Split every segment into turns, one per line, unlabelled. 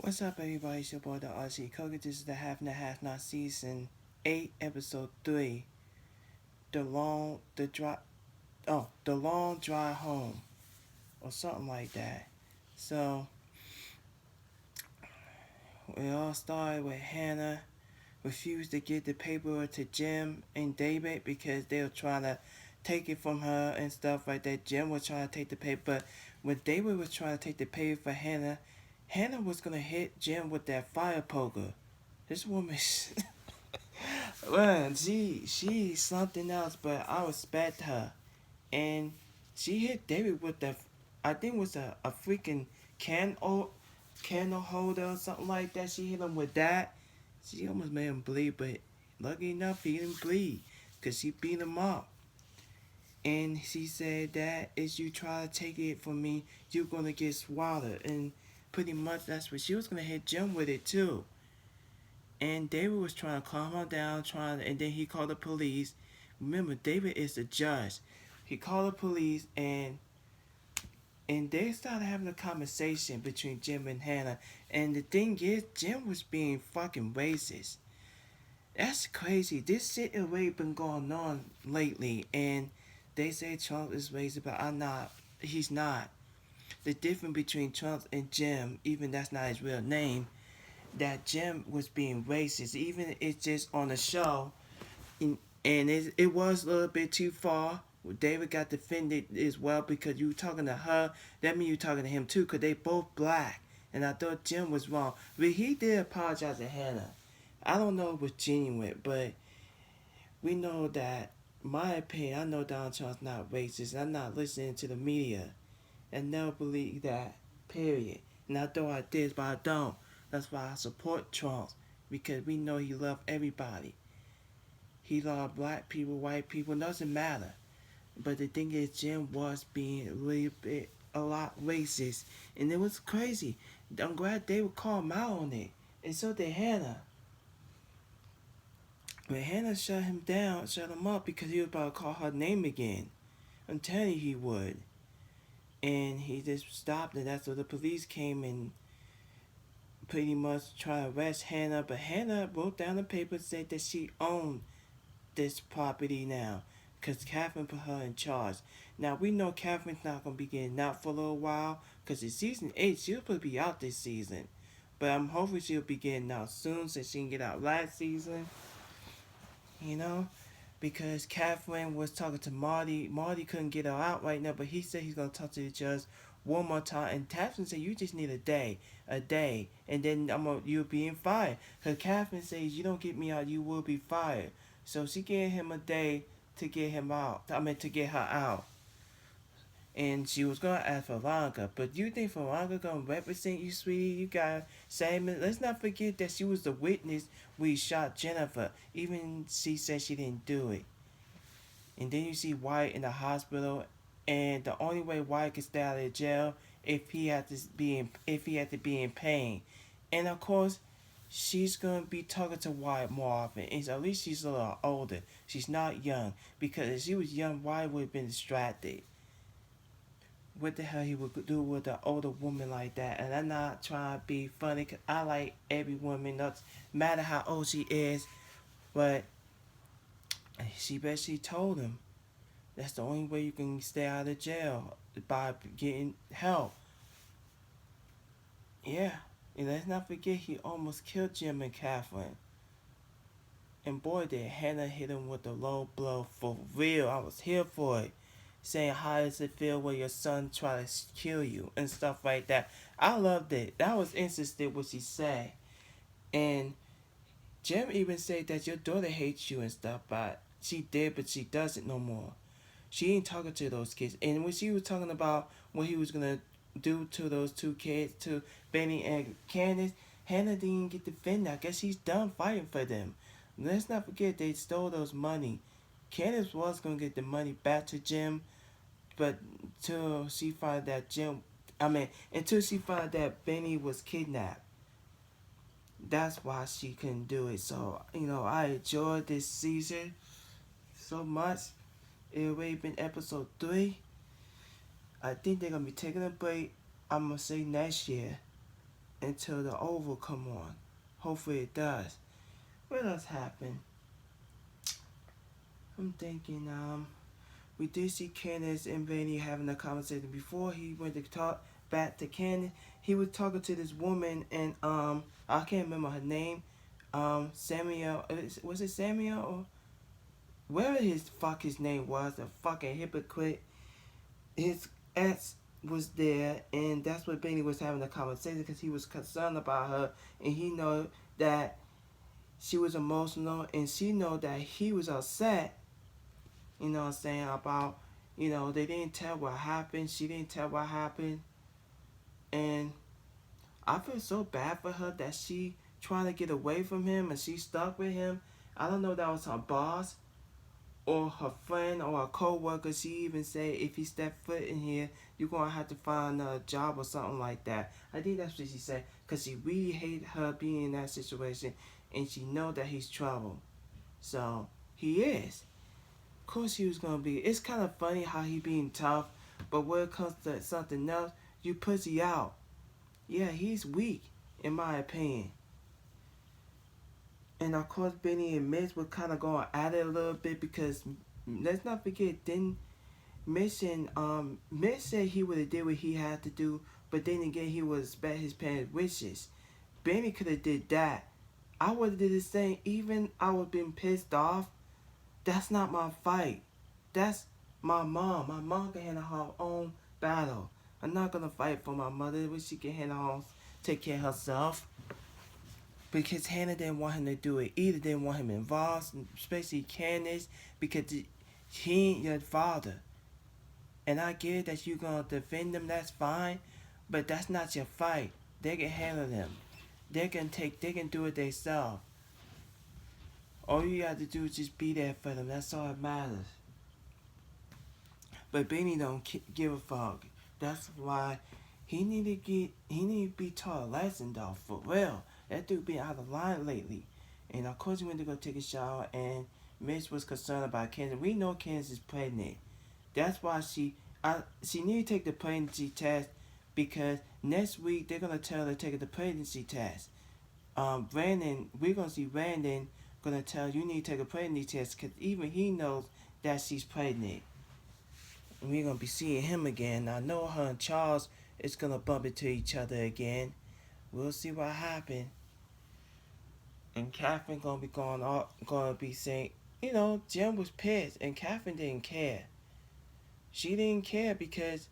What's up, everybody? It's your boy, the RC Coker. This is the Half and a Half Not Season 8, Episode 3. The Long Dry Home, or something like that. So, we all started with Hannah refused to give the paper to Jim and David because they were trying to take it from her and stuff like that. Jim was trying to take the paper, but when David was trying to take the paper for Hannah, Hannah was gonna hit Jim with that fire poker. This woman, well, she's something else, but I respect her. And she hit David with that, I think it was a freaking candle holder or something like that. She hit him with that. She almost made him bleed, but lucky enough he didn't bleed because she beat him up. And she said that if you try to take it from me, you're gonna get swallowed. And pretty much that's what she was gonna hit Jim with it too. And David was trying to calm her down, and then he called the police. Remember, David is the judge. He called the police, and they started having a conversation between Jim and Hannah. And the thing is, Jim was being fucking racist. That's crazy. This shit already been going on lately, and they say Trump is racist, but I'm not. He's not. The difference between Trump and Jim, even that's not his real name, that Jim was being racist. Even it's just on the show, and it was a little bit too far. David got defended as well because you talking to her. That means you talking to him too, because they both black. And I thought Jim was wrong, but he did apologize to Hannah. I don't know if it was genuine, but we know that. My opinion, I know Donald Trump's not racist. I'm not listening to the media, and never believe that. Period. And I thought I did, but I don't. That's why I support Trump, because we know he loves everybody. He loved black people, white people, doesn't matter. But the thing is, Jim was being a lot racist, and it was crazy. I'm glad they would call him out on it, and so did Hannah. But Hannah shut him up because he was about to call her name again. I'm telling you he would. And he just stopped, and that's when the police came and pretty much tried to arrest Hannah. But Hannah wrote down the paper and said that she owned this property now because Catherine put her in charge. Now we know Catherine's not going to be getting out for a little while because it's season 8. She'll probably be out this season. But I'm hoping she'll be getting out soon so she can get out last season. You know? Because Catherine was talking to Marty. Marty couldn't get her out right now, but he said he's going to talk to the judge one more time. And Catherine said, you just need a day, and then you'll be fired. Because Catherine says, you don't get me out, you will be fired. So she gave him a day to get him out. To get her out. And she was gonna ask Veronica, but you think Veronica gonna represent you, sweetie? You got Simon. Let's not forget that she was the witness we shot Jennifer. Even she said she didn't do it. And then you see Wyatt in the hospital, and the only way Wyatt can stay out of jail if he had to be in pain. And of course, she's gonna be talking to Wyatt more often. And at least she's a little older. She's not young, because if she was young, Wyatt would have been distracted. What the hell he would do with an older woman like that? And I'm not trying to be funny, cause I like every woman, no matter how old she is. But she basically told him that's the only way you can stay out of jail, by getting help. Yeah, and let's not forget he almost killed Jim and Catherine. And boy, did Hannah hit him with a low blow for real. I was here for it. Saying, how does it feel when your son try to kill you and stuff like that. I loved it. That was interesting what she said. And Jim even said that your daughter hates you and stuff, but she did, but she doesn't no more. She ain't talking to those kids. And when she was talking about what he was gonna do to those two kids, to Benny and Candace, Hannah didn't get defended. I guess he's done fighting for them. Let's not forget they stole those money. Candace was gonna get the money back to Jim, but until she found that Benny was kidnapped. That's why she couldn't do it. So, I enjoyed this season so much. It already been episode 3. I think they're gonna be taking a break. I'm gonna say next year. until the Oval come on. Hopefully it does. What else happened? I'm thinking, we did see Candace and Benny having a conversation before he went to talk back to Candace. He was talking to this woman, and I can't remember her name. Samuel, was it Samuel or whatever his name was? A fucking hypocrite. His ex was there, and that's what Benny was having a conversation because he was concerned about her, and he know that she was emotional, and she know that he was upset. You know what I'm saying, about, they didn't tell what happened. She didn't tell what happened. And I feel so bad for her that she trying to get away from him and she stuck with him. I don't know if that was her boss or her friend or a co-worker. She even said, if you step foot in here, you're going to have to find a job or something like that. I think that's what she said, because she really hate her being in that situation, and she know that he's trouble. So, he is. Of course he was gonna be. It's kind of funny how he being tough, but when it comes to something else, you pussy out. Yeah, he's weak, in my opinion. And of course, Benny and Mitch were kind of going at it a little bit because let's not forget, then Mitch said he would have did what he had to do, but then again, he would respect his parents' wishes. Benny could have did that. I would have did the same. Even I would have been pissed off. That's not my fight. That's my mom. My mom can handle her own battle. I'm not gonna fight for my mother, which she can handle her own, take care of herself. Because Hannah didn't want him to do it either. Didn't want him involved, especially Candace, because he ain't your father. And I get that you gonna defend them. That's fine, but that's not your fight. They can handle them. They can do it themselves. All you have to do is just be there for them. That's all that matters. But Benny don't give a fuck. That's why he need to be taught a lesson though, for real. That dude been out of line lately. And of course he went to go take a shower, and Mitch was concerned about Kansas. We know Kansas is pregnant. That's why she need to take the pregnancy test, because next week they're gonna tell her to take the pregnancy test. Brandon, we're gonna see Brandon gonna tell you need to take a pregnancy test, because even he knows that she's pregnant. And we're gonna be seeing him again. I know her and Charles is gonna bump into each other again. We'll see what happens. And Catherine gonna be saying, Jim was pissed, and Catherine didn't care. She didn't care because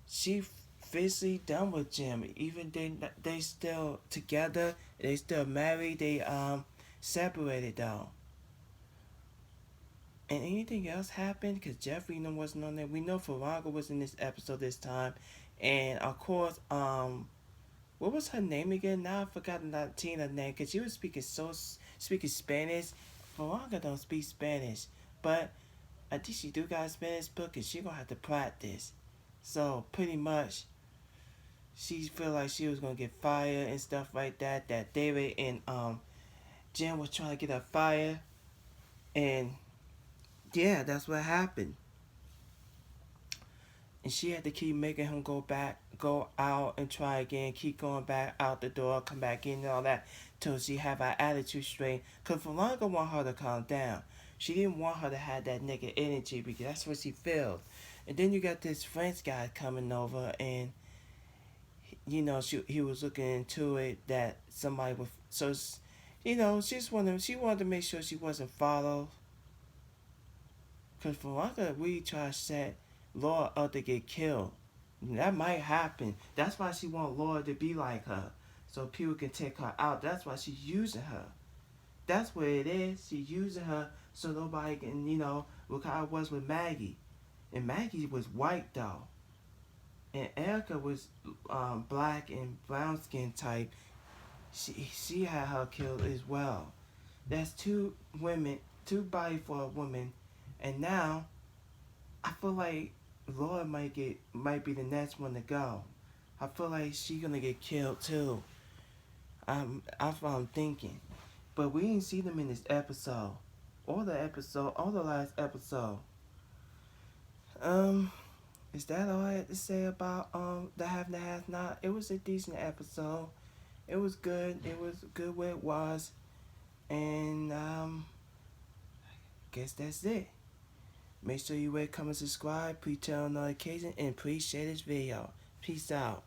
she physically done with Jim. Even they still together, they still married. They separated though. And anything else happened? Because Jeffrey wasn't on there. We know Farrago was in this episode this time. And of course, what was her name again? Now I've forgotten Tina's name, because she was speaking Spanish. Farrago don't speak Spanish. But I think she do got a Spanish book, and she gonna have to practice. So pretty much, she feel like she was gonna get fired and stuff like that. That David and Jen was trying to get her fired. And yeah, that's what happened. And she had to keep making him go out and try again, keep going back out the door, come back in and all that, till she have her attitude straight. Because Veronica want her to calm down. She didn't want her to have that negative energy, because that's what she feels. And then you got this French guy coming over, and he was looking into it that somebody was, so she wanted to make sure she wasn't followed. Because Veronica really tried to set Laura up to get killed. And that might happen. That's why she want Laura to be like her, so people can take her out. That's why she's using her. That's what it is. She's using her so nobody can, look how it was with Maggie. And Maggie was white though. And Erica was black and brown skin type. She had her killed as well. That's two women, two bodies for a woman. And now I feel like Laura might be the next one to go. I feel like she's gonna get killed too. That's what I'm thinking. But we didn't see them in this episode. Or the last episode. Is that all I had to say about the Have and the Have Not? It was a decent episode. It was good. It was good where it was. And guess that's it. Make sure you rate, comment, subscribe, please turn on notifications, and please share this video. Peace out.